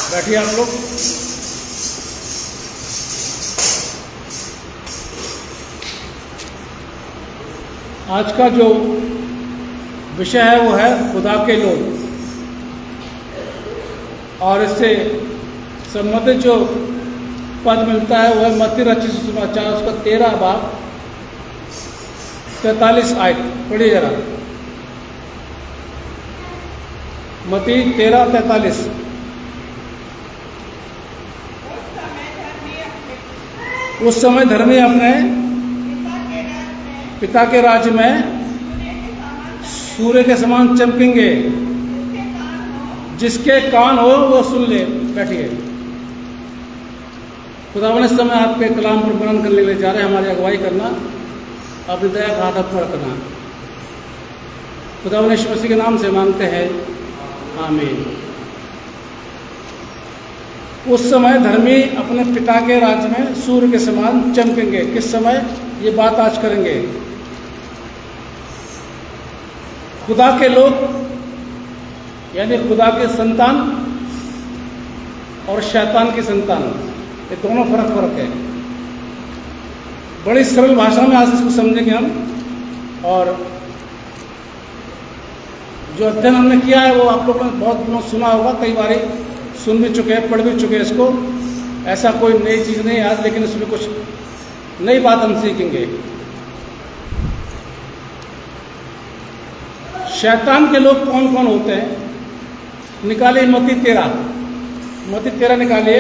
बैठिए आप लोग। आज का जो विषय है वो है खुदा के लोग, और इससे संबंधित जो पद मिलता है वो है मत्ती रचित सुसमाचार उसका 13 बाब 43 आयत। पढ़िए जरा, मत्ती 13:43। उस समय धर्मी अपने पिता के राज्य में सूर्य के समान चमकेंगे, जिसके कान हो वो सुन ले। बैठिए। खुदावन इस समय आपके कलाम पर वर्णन करने के लिए जा रहे हैं, हमारी अगुवाई करना, अपनी दया का हाथ पर रखना। खुदावन यीशु मसीह के नाम से मांगते हैं, आमीन। उस समय धर्मी अपने पिता के राज्य में सूर्य के समान चमकेंगे। किस समय? ये बात आज करेंगे। खुदा के लोग यानी खुदा के संतान और शैतान की संतान, ये दोनों फर्क है। बड़ी सरल भाषा में आज इसको समझेंगे हम, और जो अध्ययन हमने किया है वो आप लोगों ने बहुत सुना होगा, कई बार सुन भी चुके हैं, पढ़ भी चुके हैं इसको। ऐसा कोई नई चीज़ नहीं आज, लेकिन इसमें कुछ नई बात हम सीखेंगे। शैतान के लोग कौन कौन होते हैं? निकालिए मत्ती 13 निकालिए।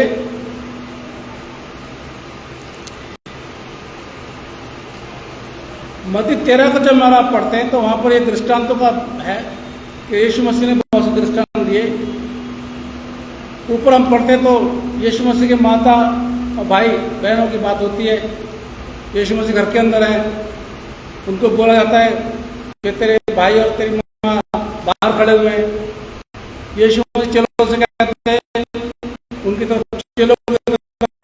मत्ती 13 को जब हमारा आप पढ़ते हैं तो वहाँ पर एक दृष्टांतों का है कि यीशु मसीह ने बहुत से दृष्टांत दिए। ऊपर हम पढ़ते हैं तो यीशु मसीह के माता और भाई बहनों की बात होती है। यीशु मसीह घर के अंदर हैं, उनको बोला जाता है कि तेरे भाई और तेरी माँ बाहर खड़े हुए हैं। यीशु मसीह चलो से कहते हैं, उनकी तरफ चलो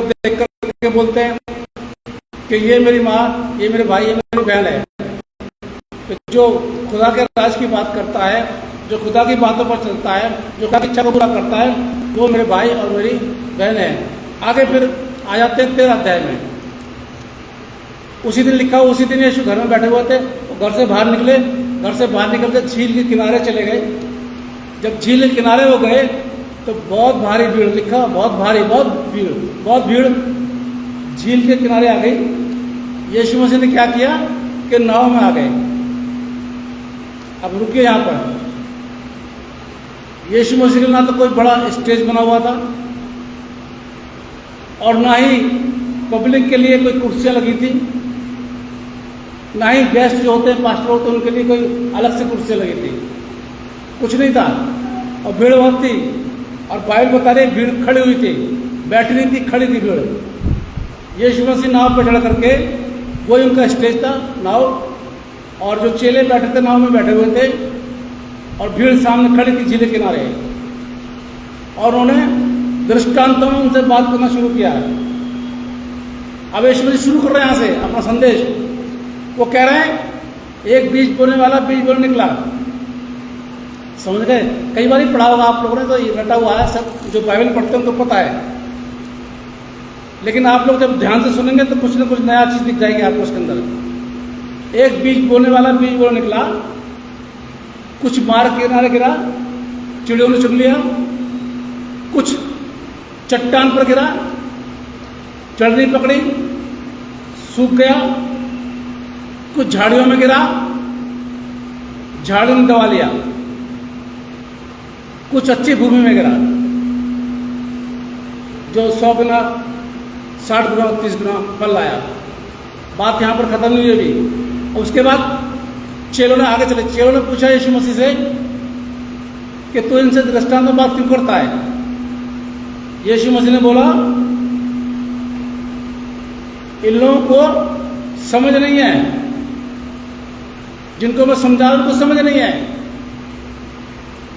देख करके बोलते हैं कि ये मेरी माँ, ये मेरे भाई, ये मेरी बहन है। तो जो खुदा के राज की बात करता है, जो खुदा की बातों पर चलता है, जो खुदा की इच्छा को पूरा करता है, वो मेरे भाई और मेरी बहन है। आगे फिर आ जाते हैं 13 अध्याय में। उसी दिन लिखा, उसी दिन यीशु घर में बैठे हुए थे, घर से बाहर निकले। घर से बाहर निकल कर झील के किनारे चले गए। जब झील के किनारे हो गए तो बहुत भारी भीड़, लिखा बहुत भारी, बहुत भीड़ झील के किनारे आ गई। यीशु मसीह ने क्या किया कि नाव में आ गए। अब रुकिए यहाँ पर। यीशु मसीह के ना तो कोई बड़ा स्टेज बना हुआ था और ना ही पब्लिक के लिए कोई कुर्सियाँ लगी थी, ना ही गेस्ट जो होते हैं, पास्टर होते हैं, उनके लिए कोई अलग से कुर्सियाँ लगी थी। कुछ नहीं था और भीड़ बहुत थी। और बाइबल बता रही भीड़ खड़ी हुई थी, बैठी नहीं थी, खड़ी थी भीड़। यीशु मसीह नाव पर चढ़ करके, वही उनका स्टेज था, नाव, और जो चेले बैठे थे नाव में बैठे हुए थे और भीड़ सामने खड़ी थी झील किनारे। और उन्होंने दृष्टांतों में उनसे बात करना शुरू किया। अब यीशु मसीह शुरू कर रहे हैं यहाँ से अपना संदेश। वो कह रहे हैं एक बीज बोने वाला बीज बोने निकला। समझ गए? कई बार ही पढ़ा होगा आप लोगों ने, तो ये रटा हुआ है सब, जो बाइबल पढ़ते हैं उनको पता है। लेकिन आप लोग जब ध्यान से सुनेंगे तो कुछ न कुछ नया चीज दिख जाएगी आपको उसके अंदर। एक बीज बोने वाला बीज बोने निकला। कुछ मार्ग के किनारे गिरा, चिड़ियों ने चुन लिया, कुछ चट्टान पर गिरा, चढ़ नहीं पकड़ी, सूख गया, कुछ झाड़ियों में गिरा, झाड़ियों ने दबा लिया, कुछ अच्छी भूमि में गिरा जो 100 गुना 60 गुना 30 गुना फल लाया। बात यहाँ पर खत्म नहीं हुई अभी। उसके बाद चेलों ने आगे चले, चेलों ने पूछा यीशु मसीह से कि तू इनसे दृष्टांत में बात क्यों करता है? यीशु मसीह ने बोला इन लोगों को समझ नहीं है, जिनको मैं समझा रहा हूं उनको समझ नहीं है,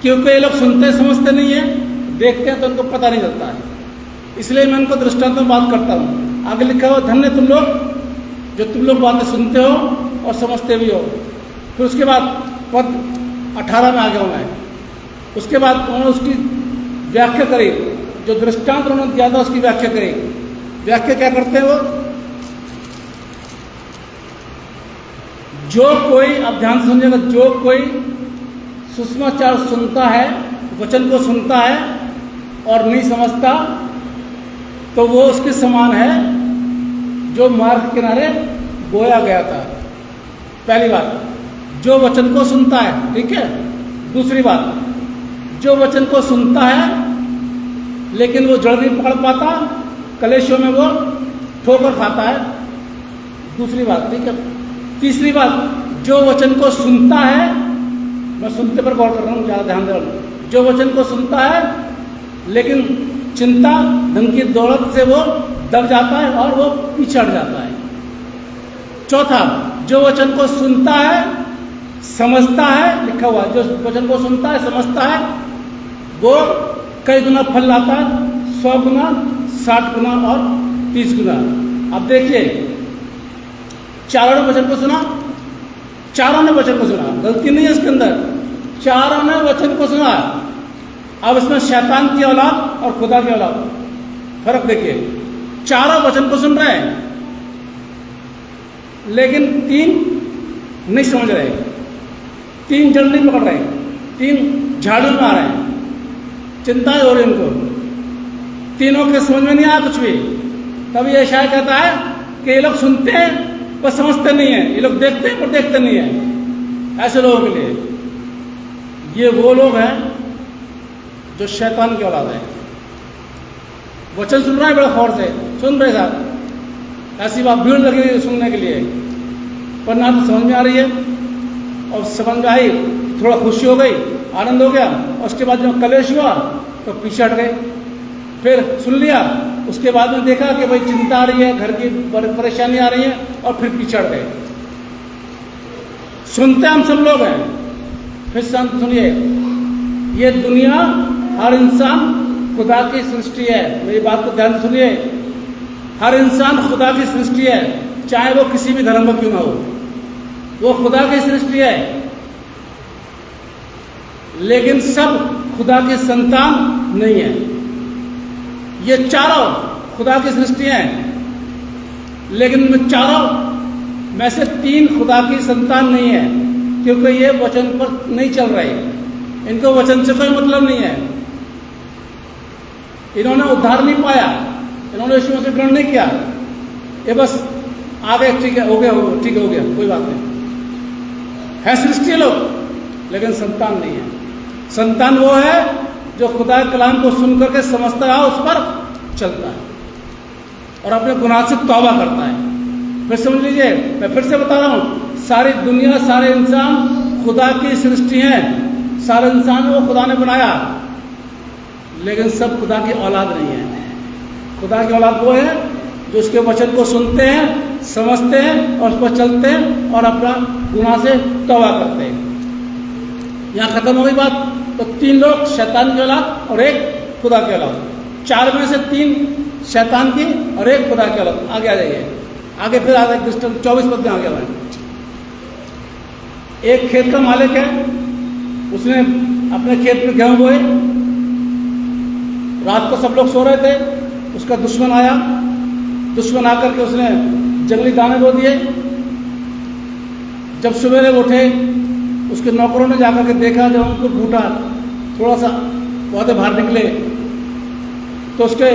क्योंकि ये लोग सुनते समझते नहीं है, देखते हैं तो उनको पता नहीं चलता है, इसलिए मैं उनको दृष्टांत में बात करता हूँ। आगे लिखा हुआ धन्य तुम लोग जो तुम लोग बातें सुनते हो और समझते भी हो। फिर उसके बाद पद 18 में आ गया मैं। उसके बाद उन्होंने उसकी व्याख्या करी, जो दृष्टांत उन्होंने दिया था उसकी व्याख्या करी। व्याख्या क्या करते हैं वो? जो कोई, अब ध्यान से समझेगा, जो कोई सुसमाचार सुनता है, वचन को सुनता है और नहीं समझता, तो वो उसके समान है जो मार्ग के किनारे बोया गया था। पहली बात, जो वचन को सुनता है, ठीक है। दूसरी बात, जो वचन को सुनता है लेकिन वो जड़ नहीं पकड़ पाता, कलेशों में वो ठोकर खाता है, दूसरी बात, ठीक है। तीसरी बात, जो वचन को सुनता है, मैं सुनते पर गौर कर रहा हूँ, ज़्यादा ध्यान दे रहा हूँ, जो वचन को सुनता है लेकिन चिंता धन की दौलत से वो दब जाता है और वो पीछे हट जाता है। चौथा, जो वचन को सुनता है, समझता है, लिखा हुआ, जो वचन को सुनता है, समझता है, वो कई गुना फल लाता है, 100 गुना, 60 गुना और 30 गुना। अब देखिए, चारों ने वचन को सुना, चारों ने वचन को सुना, गलती नहीं है इसके अंदर, चारों ने वचन को सुना। अब इसमें शैतान की औलाद और खुदा की औलाद, फर्क देखिए। चारों वचन को सुन रहे हैं लेकिन 3 नहीं समझ रहे, 3 जड़ नहीं पकड़ रहे, 3 झाड़ियों में आ रहे हैं, चिंताएं हो रही उनको, तीनों के समझ में नहीं आया कुछ भी। तब ये शायद कहता है कि ये लोग सुनते हैं पर समझते नहीं है, ये लोग देखते हैं पर देखते नहीं है। ऐसे लोगों के लिए ये वो लोग हैं जो शैतान की औलाद है। वचन सुन रहा है बड़ा खौर से, सुन रहे साहब, ऐसी बात भीड़ लगी है सुनने के लिए, पर ना तो समझ में आ रही है, और समझ में आई थोड़ा खुशी हो गई, आनंद हो गया, और उसके बाद जब कलेश हुआ तो पीछे हट गए। फिर सुन लिया, उसके बाद में देखा कि भाई चिंता आ रही है, घर की परेशानी आ रही है, और फिर पीछे हट गए। सुनते हम सब लोग हैं। फिर शांत सुनिए, ये दुनिया, हर इंसान खुदा की सृष्टि है। मेरी बात को ध्यान सुनिए, हर इंसान खुदा की सृष्टि है, चाहे वो किसी भी धर्म का क्यों ना हो, वो खुदा की सृष्टि है। लेकिन सब खुदा की संतान नहीं है। ये चारों खुदा की सृष्टि है, लेकिन इन चारों में से 3 खुदा की संतान नहीं है, क्योंकि ये वचन पर नहीं चल रहे, इनको वचन से कोई मतलब नहीं है, इन्होंने उद्धार नहीं पाया, इन्होंने यीशु मसीह ग्रहण नहीं किया, ये बस आ गए, ठीक है, हो गया, ठीक है, हो गया, कोई बात नहीं है। सृष्टि लोग लेकिन संतान नहीं है। संतान वो है जो खुदा के कलाम को सुन करके समझता है, उस पर चलता है और अपने गुनाह से तौबा करता है। फिर समझ लीजिए, मैं फिर से बता रहा हूँ, सारी दुनिया, सारे इंसान खुदा की सृष्टि हैं, सारे इंसान वो खुदा ने बनाया, लेकिन सब खुदा की औलाद नहीं है। खुदा की औलाद वो है जो उसके वचन को सुनते हैं, समझते हैं और उस पर चलते हैं और अपना गुनाह से तौबा करते हैं। यहाँ खत्म हो गई बात। तो 3 लोग शैतान की औलाद और 1 खुदा की औलाद, 4 में से 3 शैतान की और 1 खुदा की औलाद। आगे आ जाइए, आगे फिर आ जाए क्रिस्टन 24 पद में आ गया। एक खेत का मालिक है, उसने अपने खेत में गेहूं बोए, रात को सब लोग सो रहे थे, उसका दुश्मन आया, दुश्मन आकर के उसने जंगली दाने बो दिए। जब सवेरे उठे उसके नौकरों ने जाकर के देखा, जब उनको घूटा, थोड़ा सा पौधे बाहर निकले, तो उसके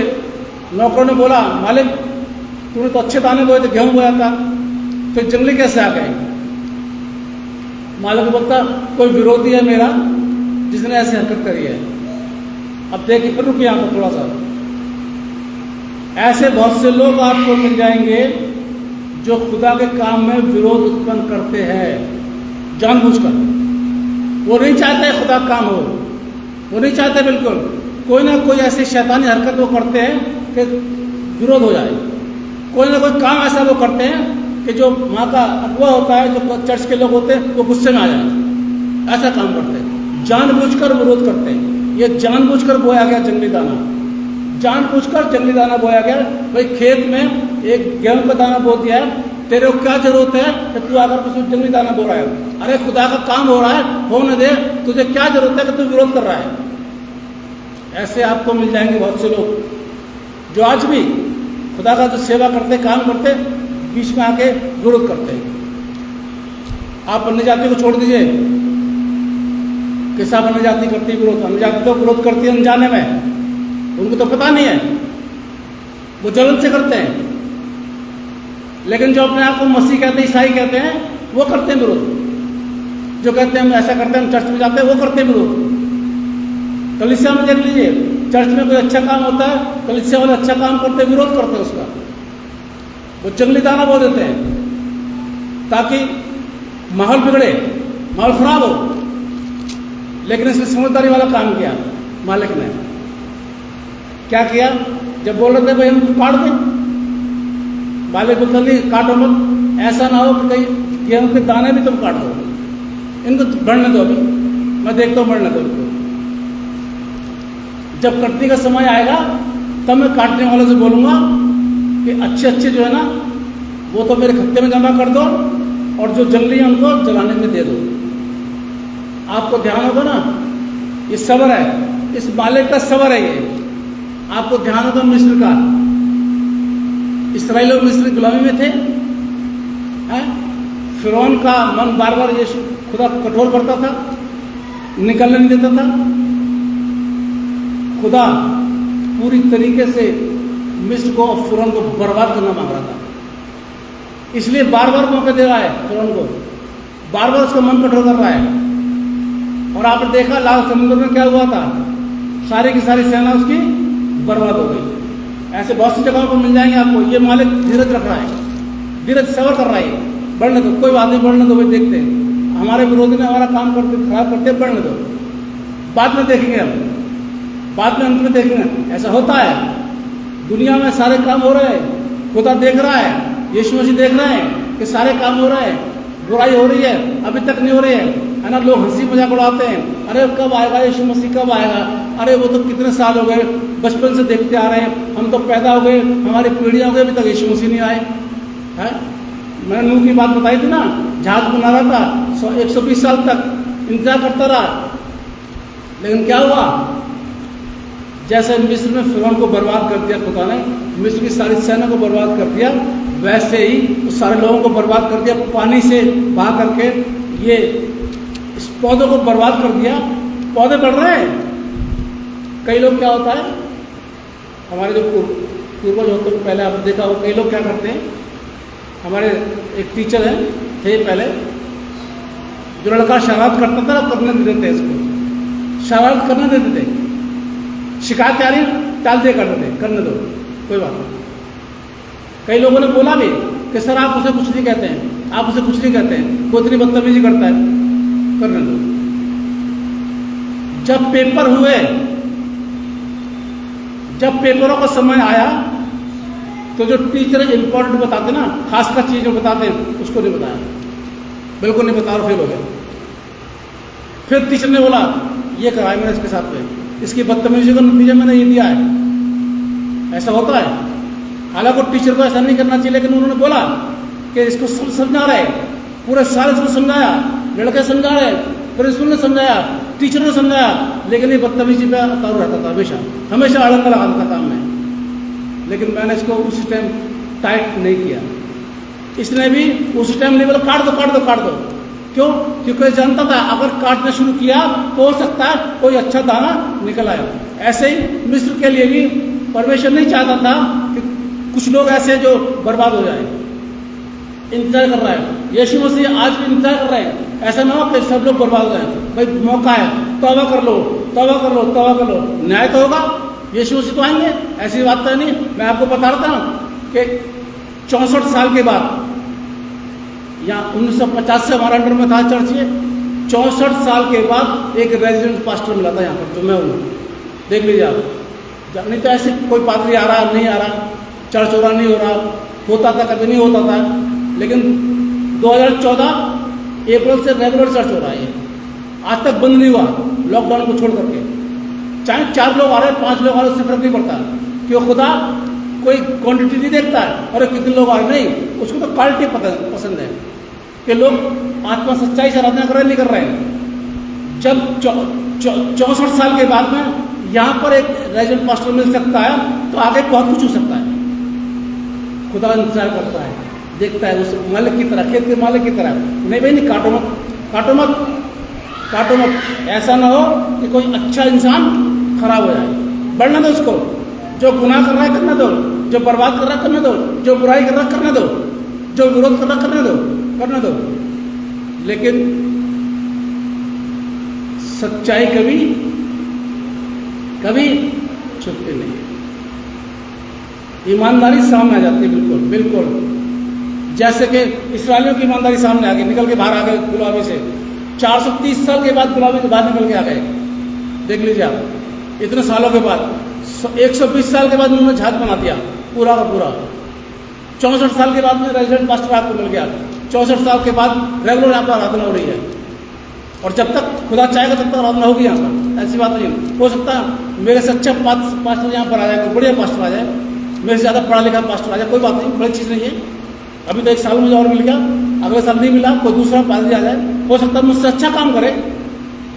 नौकरों ने बोला, मालिक तूने तो अच्छे दाने बोए थे, गेहूं बोया था, तो जंगली कैसे आ गए? मालिक बोलता, कोई विरोधी है मेरा जिसने ऐसी हरकत करी है। अब देखिए, फिर रुकिए यहाँ पर थोड़ा सा। ऐसे बहुत से लोग आपको मिल जाएंगे जो खुदा के काम में विरोध उत्पन्न करते हैं जानबूझकर। वो नहीं चाहते खुदा का काम हो, वो नहीं चाहते बिल्कुल। कोई ना कोई ऐसी शैतानी हरकत वो करते हैं कि विरोध हो जाए। कोई ना कोई काम ऐसा वो करते हैं कि जो वहाँ का अगुवा होता है, जो चर्च के लोग होते हैं, वो गुस्से में आ जाए। ऐसा काम करते हैं, जानबूझकर विरोध करते हैं। ये जानबूझकर बोया गया जंगली दाना, जानबूझकर जंगली दाना बोया गया। भाई खेत में एक गेहूं का दाना बो दिया है, तेरे को क्या जरूरत है कि तू आकर कुछ जंगली दाना बो रहा है? अरे खुदा का काम हो रहा है, होने दे, तुझे क्या जरूरत है कि तू विरोध कर रहा है? ऐसे आपको मिल जाएंगे बहुत से लोग जो आज भी खुदा का जो सेवा करते, काम करते, बीच में आके विरोध करते हैं। आप अन्य जाति को छोड़ दीजिए, किसा अन्य जाति करती विरोध? अन्य जाति तो विरोध करती है अनजाने में, उनको तो पता नहीं है, वो जलन से करते हैं। लेकिन जो अपने आप को मसीह कहते हैं, ईसाई कहते हैं, वो करते हैं विरोध। जो कहते हैं हम ऐसा करते हैं, हम चर्च में जाते हैं, वो करते हैं विरोध। कलीसिया में देख लीजिए, चर्च में कोई अच्छा काम होता है, कलीसिया वाले अच्छा काम करते, विरोध करते हैं उसका। वो जंगली दाना बो देते हैं ताकि माहौल बिगड़े, माहौल खराब हो। लेकिन इसने समझदारी वाला काम किया मालिक ने। क्या किया? जब बोल रहे थे भाई हम काट दें, मालिक बोलता नहीं काटो मत, ऐसा ना हो कि कहीं गेहूं के दाने भी तुम काट दो, इनको बढ़ने दो, अभी मैं देखता हूँ, बढ़ने दो इनको। जब कटने का समय आएगा तब मैं काटने वालों से बोलूँगा कि अच्छे अच्छे जो है ना, वो तो मेरे खत्ते में जमा कर दो, और जो जंगली है उनको जलाने में दे दो। आपको ध्यान होगा ना, ये सबर है, इस मालिक का सबर है ये। आपको ध्यान होगा मिस्र का, इस्राएल और मिस्र गुलामी में थे, फिरौन का मन बार बार ये खुदा कठोर करता था, निकलने नहीं देता था। खुदा पूरी तरीके से मिस्र को और फिरौन को बर्बाद करना मांग रहा था, इसलिए बार बार मौका दे रहा है फिरौन को, बार बार उसका मन कठोर कर रहा है। और आपने देखा लाल समुद्र में क्या हुआ था, सारी की सारी सेना उसकी बर्बाद हो गई। ऐसे बहुत सी जगहों पर मिल जाएंगे आपको। ये मालिक धीरज रख रहा है, धीरज सबर कर रहा है, बढ़ने दो, कोई बात नहीं, बढ़ने दो, भाई देखते हैं। हमारे विरोधी ने हमारा काम करते खराब करते, बढ़ने दो, बाद में देखेंगे हम, बाद में अंत में देखेंगे। ऐसा होता है दुनिया में, सारे काम हो रहे हैं, खुदा देख रहा है, यीशु मसीह देख रहे हैं कि सारे काम हो रहे हैं, बुराई हो रही है, अभी तक नहीं हो रही है ना। लोग हंसी मजाक उड़ाते हैं, अरे कब आएगा यीशु मसीह, कब आएगा? अरे वो तो कितने साल हो गए, बचपन से देखते आ रहे हैं, हम तो पैदा हो गए, हमारी पीढ़ियाँ हो गई, अभी तक यीशु मसीह नहीं आए हैं। मैंने नूह की बात बताई थी ना, जहाज बना रहा था, 120 साल तक इंतजार करता रहा, लेकिन क्या हुआ? जैसे मिस्र में फिरौन को बर्बाद कर दिया खुदा ने, मिस्र की सारी सेना को बर्बाद कर दिया, वैसे ही उस सारे लोगों को बर्बाद कर दिया, पानी से बहा करके ये इस पौधों को बर्बाद कर दिया। पौधे बढ़ रहे हैं। कई लोग क्या होता है, हमारे जो पूर्वज होते हैं, पहले आपने देखा हो, कई लोग क्या करते हैं, हमारे एक टीचर हैं थे पहले, जो लड़का शरारत करता था करने नहीं देते, इसको शरारत करने देते थे, शिकायत आ रही टाल दिया करते थे, करने दो कोई बात नहीं। कई लोगों ने बोला भी कि सर आप उसे कुछ नहीं कहते हैं, आप उसे कुछ नहीं कहते हैं, वो इतनी बदतमीजी करता है, करने दो। जब पेपर हुए, जब पेपरों का समय आया, तो जो टीचर इंपॉर्टेंट बताते ना, खास का चीज जो बताते हैं, उसको नहीं बताया, बिल्कुल नहीं बता, और फेल हो गया। फिर टीचर ने बोला ये कराया मैंने इसके साथ में, इसकी बदतमीजी का नतीजा मैंने ये दिया है। ऐसा होता है, हालांकि टीचर को ऐसा नहीं करना चाहिए, लेकिन उन्होंने बोला कि इसको समझा रहे, पूरे साल इसको समझाया, लड़के समझा रहे, प्रिंसिपल ने समझाया, टीचर ने समझाया, लेकिन ये बदतमीजी पे उतारू रहता था, हमेशा हमेशा अड़ंगा लगाता था काम में। लेकिन मैंने इसको उसी टाइम टाइट नहीं किया, इसने भी उसी टाइम नहीं बोला काट दो काट दो काट दो, क्यों? क्योंकि जानता था अगर काटना शुरू किया तो हो सकता है कोई अच्छा दाना निकल आए। ऐसे ही मिस्र के लिए भी परमेश्वर नहीं चाहता था कि कुछ लोग ऐसे जो बर्बाद हो जाए। इंतजार कर रहा है यीशु मसीह, आज भी इंतजार कर रहे हैं। ऐसा ना हो कि सब लोग बर्बाद हो जाए। भाई मौका है, तौबा कर लो, तौबा कर लो, तौबा कर लो, न्याय तो होगा। यीशु मसीह तो आएंगे, ऐसी बात तो नहीं। मैं आपको बता रहा था कि 64 साल के बाद, यहाँ 1950 से हमारा अंडर में था चर्च, ये 64 साल के बाद एक रेजिडेंट पास्टर मिला था यहाँ पर, जो मैं हूँ। देख लीजिए आप, नहीं तो ऐसे कोई पादरी आ रहा नहीं आ रहा, चर्च हो रहा नहीं हो रहा, होता था कभी नहीं होता था। लेकिन 2014 अप्रैल से रेगुलर चर्च हो रहा है। आज तक बंद नहीं हुआ, लॉकडाउन को छोड़ करके। चाहे 4 लोग आ रहे हैं, 5 लोग आ रहे हैं, उससे फर्क नहीं पड़ता। क्यों? खुदा कोई क्वांटिटी नहीं देखता है और कितने लोग आ रहे, नहीं, उसको तो क्वालिटी पसंद है कि लोग आत्मा सच्चाई से आराधना कर रहे नहीं कर रहे हैं। जब 64 साल के बाद में यहाँ पर एक रेजिडेंट पास्टर मिल सकता है तो आगे बहुत कुछ हो सकता है। खुदा इंतजार करता है, देखता है उस मालिक की तरह, खेत के मालिक की तरह। नहीं भाई नहीं, काटो मत, काटो मत, काटो मत। ऐसा ना हो कि कोई अच्छा इंसान खराब हो जाए। बढ़ने दो उसको, जो गुनाह कर रहा है करने दो, जो बर्बाद कर रहा है करने दो, जो बुराई कर रहा है करने दो, जो विरोध कर रहा है करने दो। लेकिन सच्चाई कभी कभी छुपती नहीं, ईमानदारी सामने आ जाती है। बिल्कुल बिल्कुल, जैसे कि इस्राएलियों की ईमानदारी सामने आ गई, निकल के बाहर आ गए गुलामी से। 430 साल के बाद गुलामी के बाद निकल के आ गए। देख लीजिए आप, इतने सालों के बाद 120 साल के बाद उन्होंने जहाज बना दिया पूरा का पूरा। 64 साल के बाद में रेजिडेंट पास्टर आपको मिल गया। 64 साल के बाद रेगुलर यहाँ पर आराधना हो रही है। और जब तक खुदा चाहेगा तब तक आराधना होगी यहाँ पर। ऐसी बात नहीं हो सकता मेरे से अच्छा पास्टर यहाँ पर आ जाए, कोई बढ़िया पास्टर आ जाए, मेरे से ज़्यादा पढ़ा लिखा पास्टर आ जाए, कोई बात नहीं, बड़ी चीज़ नहीं है। अभी तो 1 साल मुझे और मिल गया, अगले साल नहीं मिला, कोई दूसरा पादरी आ जाए, हो सकता है मुझसे अच्छा काम करे।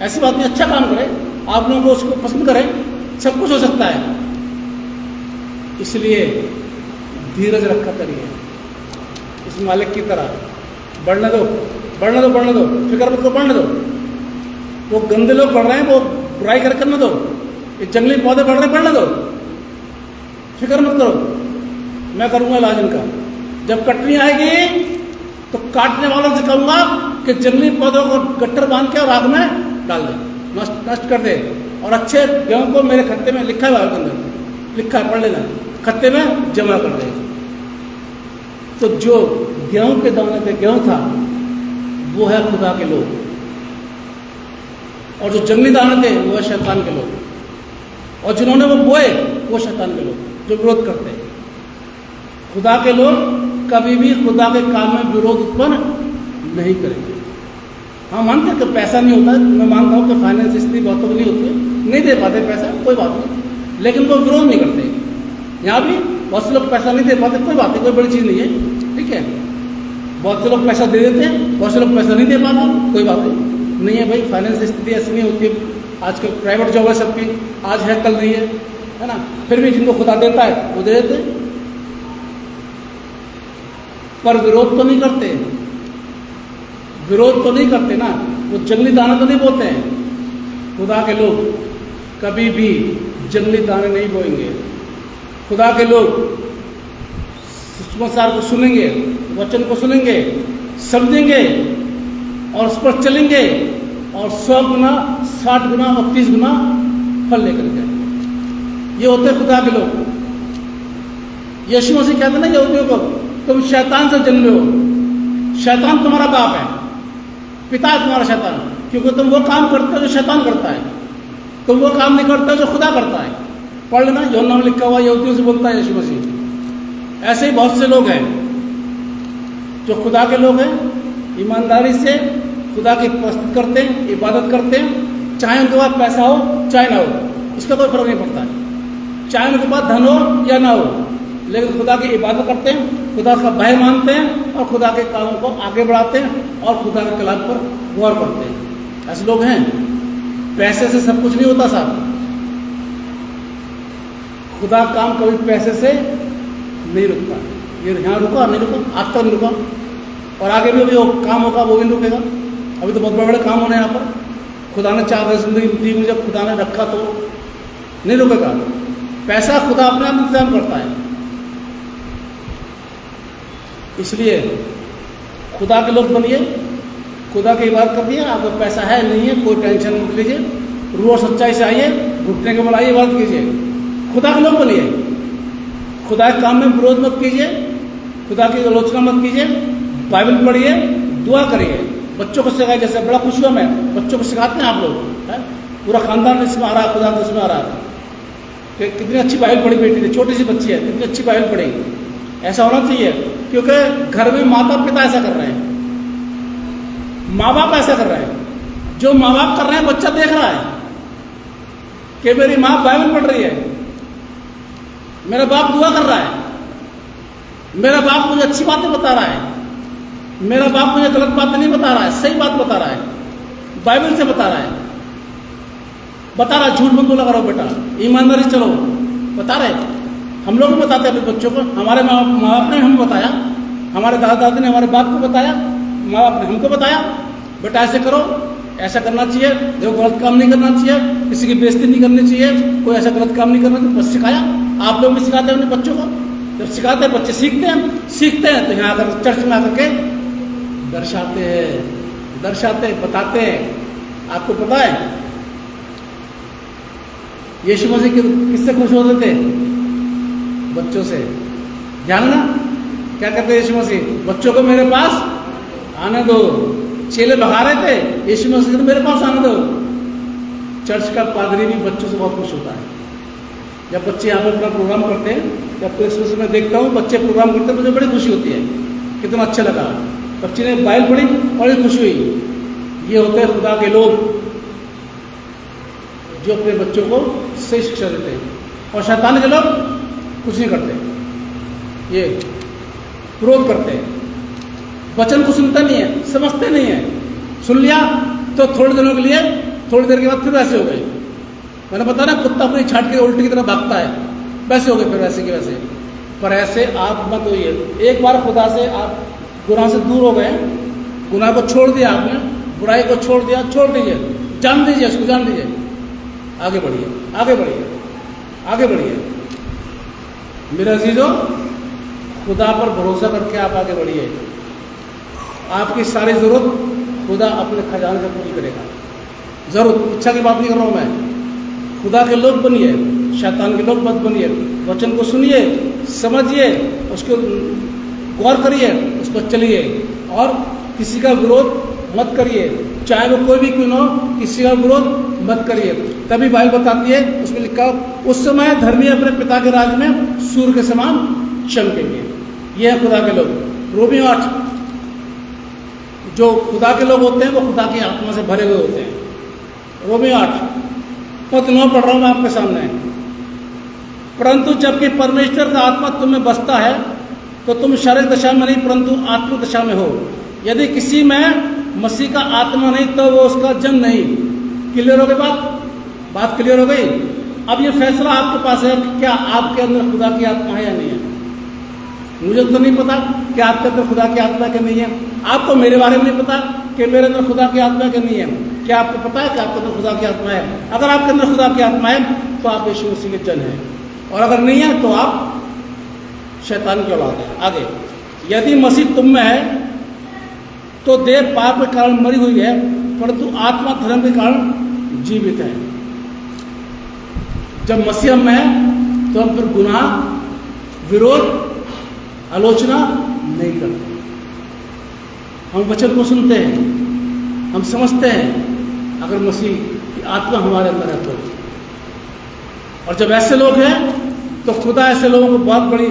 ऐसी बात नहीं, अच्छा काम करे, आप लोगों को उसको पसंद करें, सब कुछ हो सकता है। इसलिए धीरज रखा करिए, इस मालिक की तरह। बढ़ने दो, बढ़ने दो, बढ़ने दो, फिक्र मत करो, बढ़ने दो। वो गंदे लोग बढ़ रहे हैं, वो बुराई करने दो। ये जंगली पौधे बढ़ रहे हैं, बढ़ने दो, फिक्र मत करो, मैं करूँगा इलाज इनका। जब कटनी आएगी तो काटने वालों से कहूँगा कि जंगली पौधों को गट्टर बांध के और आग में डाल दे, नष्ट कर दे। और अच्छे गेहूँ को मेरे खत्ते में लिखा है, के अंदर लिखा है, पढ़ लेना, खत्ते में जमा कर दे। तो जो गेहूँ के दाने पे गेहूँ था वो है खुदा के लोग, और जो जंगली दाने थे वो है शैतान के लोग, और जिन्होंने वो बोए वो शैतान के लोग जो विरोध करते हैं। खुदा के लोग कभी भी खुदा के काम में विरोध उत्पन्न नहीं करेंगे। हाँ, मानते हैं कि पैसा नहीं होता, मैं मानता हूँ कि फाइनेंस स्थिति बहुतों की नहीं होती, नहीं दे पाते पैसा, कोई बात नहीं, लेकिन वो विरोध नहीं करते। यहाँ भी बहुत से लोग पैसा नहीं दे पाते, कोई बात नहीं, कोई बड़ी चीज़ नहीं है, ठीक है। बहुत से लोग पैसा दे देते हैं, बहुत से लोग पैसा नहीं दे पाते, कोई बात नहीं है भाई। फाइनेंस स्थिति ऐसी नहीं होती, आजकल प्राइवेट जॉब है सबकी, आज है कल नहीं है ना। फिर भी जिनको खुदा देता है वो दे देते हैं, पर विरोध तो नहीं करते, विरोध तो नहीं करते ना, वो जंगली दाना तो नहीं बोते हैं। खुदा के लोग कभी भी जंगली दाने नहीं बोएंगे। खुदा के लोग सुसमाचार को सुनेंगे, वचन को सुनेंगे, समझेंगे और उस पर चलेंगे, और 100 गुना, 60 गुना और 30 गुना फल लेकर जाएंगे। ये होते हैं खुदा के लोग। यीशु मसीह कहते ना यहूदियों को, तुम शैतान से जन्मे हो, शैतान तुम्हारा बाप है, पिता है तुम्हारा शैतान, क्योंकि तुम वो काम करते हो जो शैतान करता है, तुम वो काम नहीं करते हो जो खुदा करता है। पढ़ लेना, यूहन्ना में लिखा हुआ, यहूदियों से बोलता है यीशु मसीह। ऐसे ही बहुत से लोग हैं जो खुदा के लोग हैं, ईमानदारी से खुदा की प्रस्तुत करते हैं, इबादत करते हैं, चाहे उनके पास पैसा हो चाहे ना हो, इसका कोई फर्क नहीं पड़ता है, चाहे उनके पास धन हो या ना हो, लेकिन खुदा की इबादत करते हैं, खुदा का भय मानते हैं और खुदा के कामों को आगे बढ़ाते हैं और खुदा के कलाम पर गौर करते हैं। ऐसे लोग हैं। पैसे से सब कुछ नहीं होता साहब, खुदा काम कभी पैसे से नहीं रुकता। ये यहाँ रुका नहीं रुका, आज तक नहीं रुका, और आगे भी अभी वो काम होगा वो भी रुकेगा। अभी तो बहुत बड़े बड़े काम होने हैं यहाँ पर। खुदा ने चाह जिंदगी दी मुझे, खुदा ने रखा तो नहीं रुकेगा। पैसा खुदा अपने आप इंतजाम करता है। इसलिए खुदा के लोग बनिए, खुदा की इबादत करिए। आपको पैसा है नहीं है कोई टेंशन मत लीजिए, रूह सच्चाई से आइए, घुटने के बल आइए, इबादत कीजिए, खुदा के लोग बनिए। खुदा के काम में विरोध मत कीजिए, खुदा की आलोचना मत कीजिए, बाइबल पढ़िए, दुआ करिए। बच्चों को सिखाइए, जैसे बड़ा खुश हुआ मैं, बच्चों को सिखाते हैं आप लोग, है? पूरा खानदान इसमें आ रहा, खुदा इसमें आ रहा कि कितनी अच्छी बाइबल पढ़ी बेटी थी, छोटी सी बच्ची है, कितनी अच्छी बाइबल पढ़ेगी। ऐसा होना चाहिए, क्योंकि घर में माता पिता ऐसा कर रहे हैं, माँ बाप ऐसा कर रहे हैं। जो माँ बाप कर रहे हैं बच्चा देख रहा है कि मेरी माँ बाइबल पढ़ रही है, मेरा बाप दुआ कर रहा है, मेरा बाप मुझे अच्छी बातें बता रहा है, मेरा बाप मुझे गलत बातें नहीं बता रहा है, सही बात बता रहा है, बाइबल से बता रहा है, बता रहा है झूठ मत बोला करो बेटा, ईमानदारी से चलो, बता रहे। हम लोग भी बताते हैं अपने बच्चों को, हमारे माँ बाप ने हमें बताया, हमारे दादा दादी ने हमारे बाप को बताया, माँ बाप ने हमको बताया, बेटा ऐसे करो, ऐसा करना चाहिए, देखो गलत काम नहीं करना चाहिए, किसी की बेइज्जती नहीं करनी चाहिए, कोई ऐसा गलत काम नहीं करना चाहिए। बस सिखाया। आप लोग भी सिखाते हैं अपने बच्चों को। जब सिखाते हैं बच्चे सीखते हैं तो यहाँ आकर चर्च में आकर के दर्शाते हैं, बताते हैं। आपको पता है यीशु मसीह किससे खुश होते थे? बच्चों से। जानना क्या कहते हैं यीशु मसीह? बच्चों को मेरे पास आने दो। चेले भगा रहे थे, यीशु मसीह मेरे पास आने दो। चर्च का पादरी भी बच्चों से बहुत खुश होता है। जब बच्चे यहाँ पर अपना प्रोग्राम करते हैं, जब क्रिसमस में देखता हूँ बच्चे प्रोग्राम करते हैं, मुझे बड़ी खुशी होती है, कितना अच्छा लगा। बच्चे ने बाइबल पढ़ी, बड़ी खुशी हुई। ये होते हैं खुदा के लोग जो अपने बच्चों को सही शिक्षा देते हैं। और शैतान के लोग कुछ नहीं करते, ये विरोध करते हैं, वचन को सुनता नहीं है, समझते नहीं है। सुन लिया तो थोड़े दिनों के लिए, थोड़ी देर के बाद फिर वैसे हो गए। मैंने बताया ना, कुत्ता अपनी छाट के उल्टी की तरह भागता है, वैसे हो गए फिर वैसे के वैसे। पर ऐसे आप मत होइए। एक बार खुदा से आप गुनाह से दूर हो गए, गुनाह को छोड़ दिया आपने, बुराई को छोड़ दिया, छोड़ दीजिए, जान दीजिए, उसको जान दीजिए, आगे बढ़िए, आगे बढ़िए, आगे बढ़िए। मेरा अजीजों, खुदा पर भरोसा करके आप आगे बढ़िए। आपकी सारी जरूरत खुदा अपने खजाने से पूरी करेगा। जरूरत, इच्छा की बात नहीं कर रहा हूँ मैं। खुदा के लोग बनिए, शैतान के लोग मत बनिए। वचन को सुनिए, समझिए, उसको गौर करिए, उस पर चलिए, और किसी का विरोध मत करिए, चाहे वो कोई भी क्यों हो, किसी का विरोध मत करिए। तभी बाइबल बताती है, उसमें लिखा उस समय धर्मी अपने पिता के राज में सूर्य के समान चमकेंगे। ये है खुदा के लोग। रोमियो 8। जो खुदा के लोग होते हैं वो खुदा की आत्मा से भरे हुए होते हैं। रोमियो 8 पद 9 पढ़ रहा हूँ मैं आपके सामने। परंतु जबकि परमेश्वर का आत्मा तुम में बसता है तो तुम शारीरिक दशा में नहीं परंतु आत्मिक दशा में हो। यदि किसी में मसीह का आत्मा नहीं तो वो उसका जन्म नहीं। क्लियर हो गई बात क्लियर हो गई। अब ये फैसला आपके पास है कि क्या आपके अंदर खुदा की आत्मा है या नहीं है। मुझे तो नहीं पता कि आपके अंदर खुदा की आत्मा क्या नहीं है। आपको मेरे बारे में नहीं पता कि मेरे अंदर खुदा की आत्मा क्या नहीं है। क्या आपको पता है कि आपके अंदर खुदा की आत्मा है? अगर आपके अंदर खुदा की आत्मा है तो आप यीशु मसीह के जन हैं, और अगर नहीं है तो आप शैतान की औलाद है। आगे, यदि मसीह तुम में है तो देह पाप के कारण मरी हुई है परंतु आत्मा धर्म के कारण जीवित है। जब मसीह हम में है तो हम फिर गुनाह, विरोध, आलोचना नहीं करते। हम वचन को सुनते हैं, हम समझते हैं, अगर मसीह की आत्मा हमारे अंदर है तो। और जब ऐसे लोग हैं तो खुदा ऐसे लोगों को बहुत बड़ी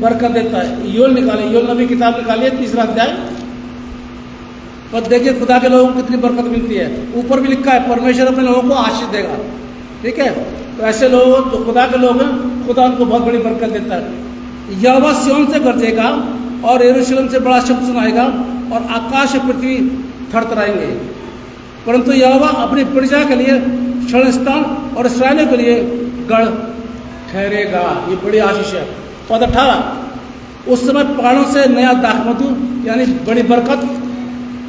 बरकत देता है। योल निकाले, योल नबी किताब निकालिए 3 अध्याय, पर देखिए खुदा के लोगों को कितनी बरकत मिलती है। ऊपर भी लिखा है परमेश्वर अपने लोगों को आशीष देगा। ठीक है, तो ऐसे लोग जो खुदा के लोग हैं, खुदा उनको बहुत बड़ी बरकत देता है। यहोवा सिय्योन से गरजेगा और यरूशलेम से बड़ा शब्द सुनाएगा और आकाश और पृथ्वी थरथराएंगे। परंतु यहोवा अपनी प्रजा के लिए क्षण स्थान और इस्राएलियों के लिए गढ़ ठहरेगा। ये बड़ी आशीष है। पद 18, उस समय पहाड़ों से नया दाखमधु यानी बड़ी बरकत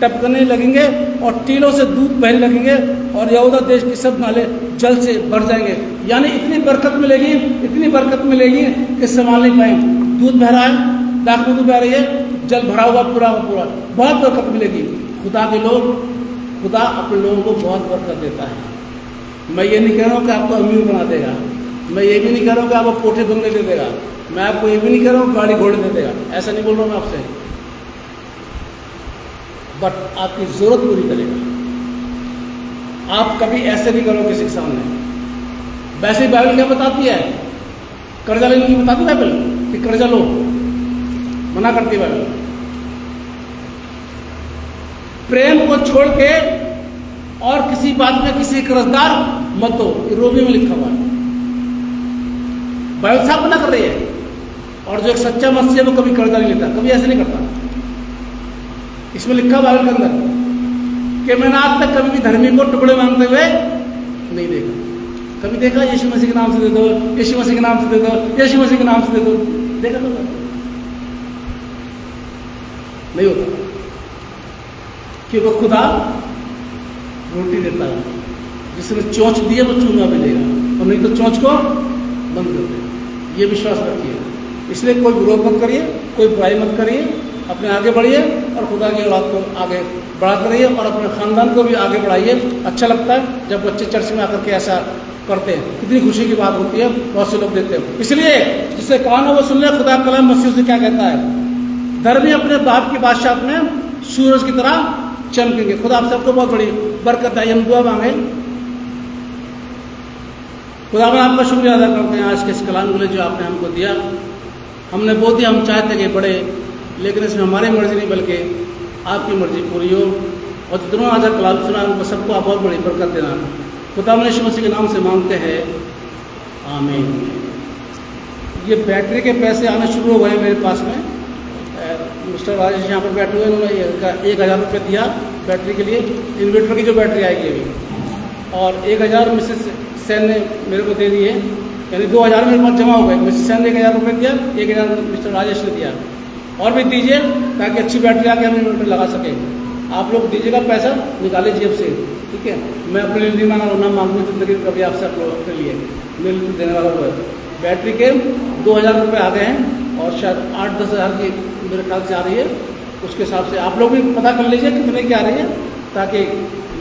टपकने लगेंगे और टीलों से दूध बहने लगेंगे और यहूदा देश के सब नाले जल से भर जाएंगे। यानी इतनी बरकत मिलेगी कि संभाल नहीं पाएंगे। दूध बह रहा है, दाख में दूध बह रही है, जल भरा हुआ पूरा बहुत बरकत मिलेगी। खुदा अपने लोगों को बहुत बरकत देता है। मैं ये नहीं कह रहा हूँ कि आपको अमीर बना देगा, मैं ये भी नहीं कह रहा हूँ कि आपको कोठे बंगले दे देगा, मैं आपको ये भी नहीं कह रहा हूँ गाड़ी घोड़े दे देगा, ऐसा नहीं बोल रहा हूँ मैं आपसे, बट आपकी जरूरत पूरी करेगा। आप कभी ऐसे नहीं करो किसी के सामने। वैसे ही बाइबल क्या बताती है, कर्जा लेने की बताती है बाइबल कि कर्जा लो, मना करती है बाइबल। प्रेम को छोड़ के और किसी बात में किसी कर्जदार मत हो, रोमी में लिखा हुआ है, बाइबल साफ मना कर रही है। और जो एक सच्चा मसीह है वो कभी कर्जा नहीं लेता, कभी ऐसे नहीं करता। इसमें लिखा बाइबल के अंदर कि मैंने आज तक कभी भी धर्मी को टुकड़े मांगते हुए नहीं देखा। कभी देखा यीशु मसीह के नाम से दे दो, यीशु मसीह के नाम से दे दो, यीशु मसीह के नाम से दे दो, देखा तो नहीं होता। क्योंकि खुदा रोटी देता है, जिसने चोंच दी है वो चूना भी देगा, और नहीं तो चोंच को बंद कर देगा। ये विश्वास रखिए। इसलिए कोई विरोध मत करिए, कोई बुराई मत करिए, अपने आगे बढ़िए और खुदा की औलाद को आगे बढ़ाते रहिए और अपने ख़ानदान को भी आगे बढ़ाइए। अच्छा लगता है जब बच्चे चर्च में आकर के ऐसा करते हैं, कितनी खुशी की बात होती है, बहुत से लोग देखते हैं। इसलिए जिससे कान हो वो सुन ले, खुदा कलाम मसीह से क्या कहता है। धर्मी अपने बाप की बादशाहत में सूरज की तरह चमकेंगे। खुदा आप सबको बहुत बड़ी बरकत है। हम दुआ मांगे। खुदा मैं आपका शुक्रिया अदा करते हैं आज के इस कलाम के लिए जो आपने हमको दिया। हमने बहुत ही हम चाहते कि बड़े, लेकिन इसमें हमारी मर्जी नहीं बल्कि आपकी मर्जी पूरी हो। और जितना आज कलाम सुना उनको सबको आप बहुत बड़ी बरकत देना। खुदा यीशु मसीह के नाम से मांगते हैं, आमीन। ये बैटरी के पैसे आने शुरू हो गए मेरे पास में। मिस्टर राजेश यहाँ पर बैठे हुए, उन्होंने 1000 रुपये दिया बैटरी के लिए, इन्वर्टर की जो बैटरी आएगी अभी, और 1000 मिसेस सैन ने मेरे को दे दिए, यानी 2000 मेरे पास जमा हो गए। मिसेस सैन ने 1000 रुपये दिया, 1000 मिस्टर राजेश ने दिया। और भी दीजिए ताकि अच्छी बैटरी आके हम इन्वर्टर लगा सकें। आप लोग दीजिएगा, पैसा निकालिए जेब से, ठीक है। मैं अपने लिए नहीं मांग रहा हूँ, ना मांगूँ जिंदगी कभी आपसे अपने लिए, मेरे लिए देने वाला हुआ है। बैटरी के 2000 रुपये आ गए हैं और शायद 8-10 हज़ार की मेरे ख्याल से आ रही है। उसके हिसाब से आप लोग भी पता कर लीजिए कितने की आ रही है, ताकि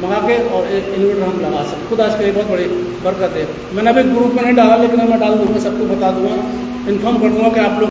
मंगा के और इन्वर्टर हम लगा सकें। खुद आज के लिए बहुत बड़ी बरकत है। मैंने अभी ग्रुप में नहीं डाला, लेकिन मैं डाल दूँगा, सबको बता दूँगा, इन्फॉर्म कर दूँगा कि आप लोग